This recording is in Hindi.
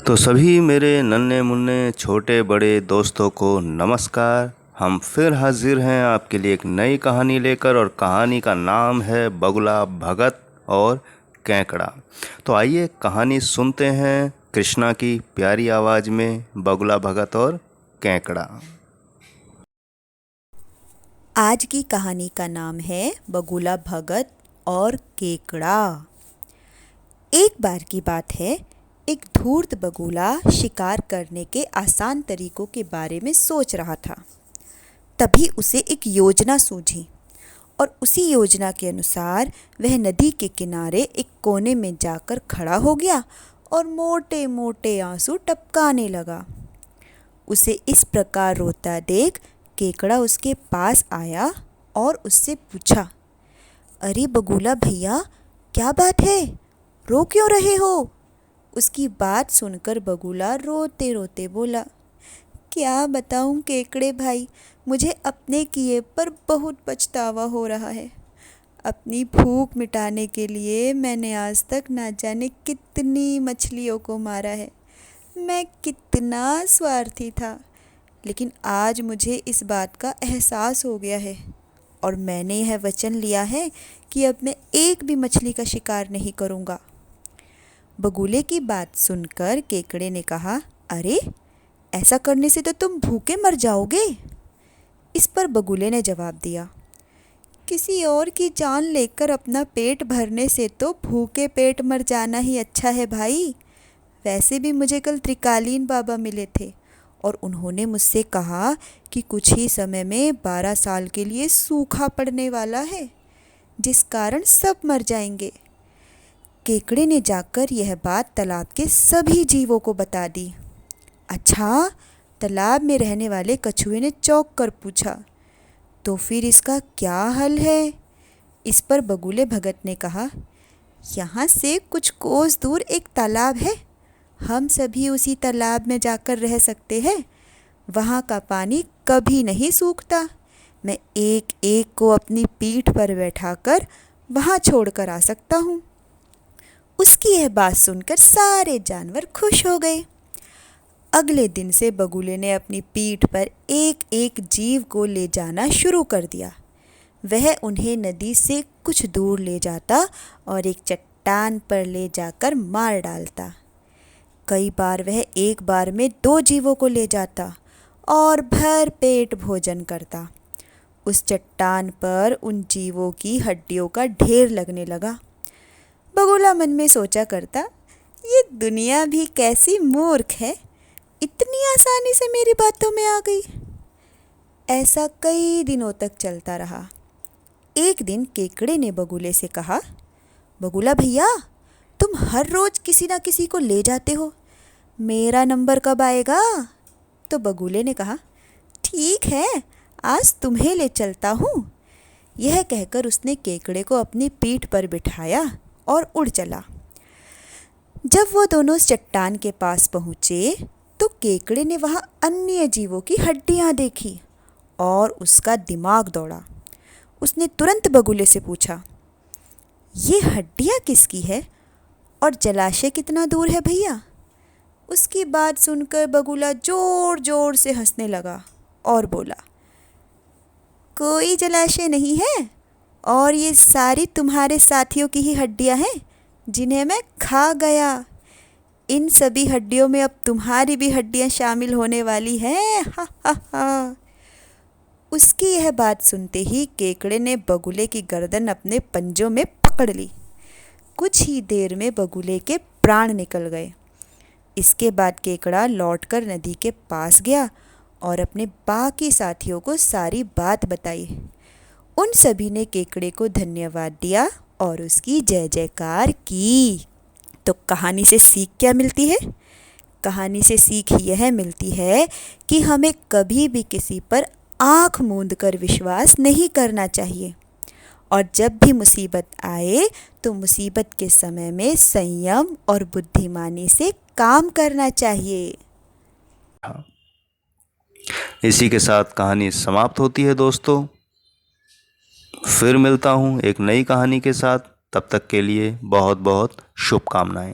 तो सभी मेरे नन्हे मुन्ने छोटे बड़े दोस्तों को नमस्कार। हम फिर हाजिर हैं आपके लिए एक नई कहानी लेकर, और कहानी का नाम है बगुला भगत और केकड़ा। तो आइए कहानी सुनते हैं कृष्णा की प्यारी आवाज़ में, बगुला भगत और केकड़ा। आज की कहानी का नाम है बगुला भगत और केकड़ा। एक बार की बात है, एक धूर्त बगुला शिकार करने के आसान तरीकों के बारे में सोच रहा था। तभी उसे एक योजना सूझी और उसी योजना के अनुसार वह नदी के किनारे एक कोने में जाकर खड़ा हो गया और मोटे मोटे आंसू टपकाने लगा। उसे इस प्रकार रोता देख केकड़ा उसके पास आया और उससे पूछा, अरे बगुला भैया, क्या बात है, रो क्यों रहे हो? उसकी बात सुनकर बगुला रोते रोते बोला, क्या बताऊं केकड़े भाई, मुझे अपने किए पर बहुत पछतावा हो रहा है। अपनी भूख मिटाने के लिए मैंने आज तक ना जाने कितनी मछलियों को मारा है। मैं कितना स्वार्थी था, लेकिन आज मुझे इस बात का एहसास हो गया है और मैंने यह वचन लिया है कि अब मैं एक भी मछली का शिकार नहीं करूँगा। बगुले की बात सुनकर केकड़े ने कहा, अरे ऐसा करने से तो तुम भूखे मर जाओगे। इस पर बगुले ने जवाब दिया, किसी और की जान लेकर अपना पेट भरने से तो भूखे पेट मर जाना ही अच्छा है भाई। वैसे भी मुझे कल त्रिकालीन बाबा मिले थे और उन्होंने मुझसे कहा कि कुछ ही समय में 12 साल के लिए सूखा पड़ने वाला है, जिस कारण सब मर जाएंगे। केकड़े ने जाकर यह बात तालाब के सभी जीवों को बता दी। अच्छा, तालाब में रहने वाले कछुए ने चौंक कर पूछा, तो फिर इसका क्या हल है? इस पर बगुले भगत ने कहा, यहाँ से कुछ कोस दूर एक तालाब है, हम सभी उसी तालाब में जाकर रह सकते हैं। वहाँ का पानी कभी नहीं सूखता। मैं एक एक को अपनी पीठ पर बैठाकर वहाँ छोड़कर आ सकता हूँ। उसकी यह बात सुनकर सारे जानवर खुश हो गए। अगले दिन से बगुले ने अपनी पीठ पर एक एक जीव को ले जाना शुरू कर दिया। वह उन्हें नदी से कुछ दूर ले जाता और एक चट्टान पर ले जाकर मार डालता। कई बार वह एक बार में 2 जीवों को ले जाता और भर पेट भोजन करता। उस चट्टान पर उन जीवों की हड्डियों का ढेर लगने लगा। बगुला मन में सोचा करता, ये दुनिया भी कैसी मूर्ख है, इतनी आसानी से मेरी बातों में आ गई। ऐसा कई दिनों तक चलता रहा। एक दिन केकड़े ने बगुले से कहा, बगुला भैया, तुम हर रोज किसी ना किसी को ले जाते हो, मेरा नंबर कब आएगा? तो बगुले ने कहा, ठीक है, आज तुम्हें ले चलता हूँ। यह कहकर उसने केकड़े को अपनी पीठ पर बिठाया और उड़ चला। जब वो दोनों चट्टान के पास पहुँचे तो केकड़े ने वहाँ अन्य जीवों की हड्डियाँ देखी और उसका दिमाग दौड़ा। उसने तुरंत बगुले से पूछा, ये हड्डियाँ किसकी है और जलाशय कितना दूर है भैया? उसकी बात सुनकर बगुला जोर जोर से हंसने लगा और बोला, कोई जलाशय नहीं है और ये सारी तुम्हारे साथियों की ही हड्डियां हैं जिन्हें मैं खा गया। इन सभी हड्डियों में अब तुम्हारी भी हड्डियां शामिल होने वाली हैं। हा हा हा। उसकी यह बात सुनते ही केकड़े ने बगुले की गर्दन अपने पंजों में पकड़ ली। कुछ ही देर में बगुले के प्राण निकल गए। इसके बाद केकड़ा लौटकर नदी के पास गया और अपने बाकी साथियों को सारी बात बताई। उन सभी ने केकड़े को धन्यवाद दिया और उसकी जय जयकार की। तो कहानी से सीख क्या मिलती है? कहानी से सीख यह मिलती है कि हमें कभी भी किसी पर आँख मूंद कर विश्वास नहीं करना चाहिए, और जब भी मुसीबत आए तो मुसीबत के समय में संयम और बुद्धिमानी से काम करना चाहिए। इसी के साथ कहानी समाप्त होती है दोस्तों। फिर मिलता हूँ एक नई कहानी के साथ, तब तक के लिए बहुत बहुत शुभकामनाएं।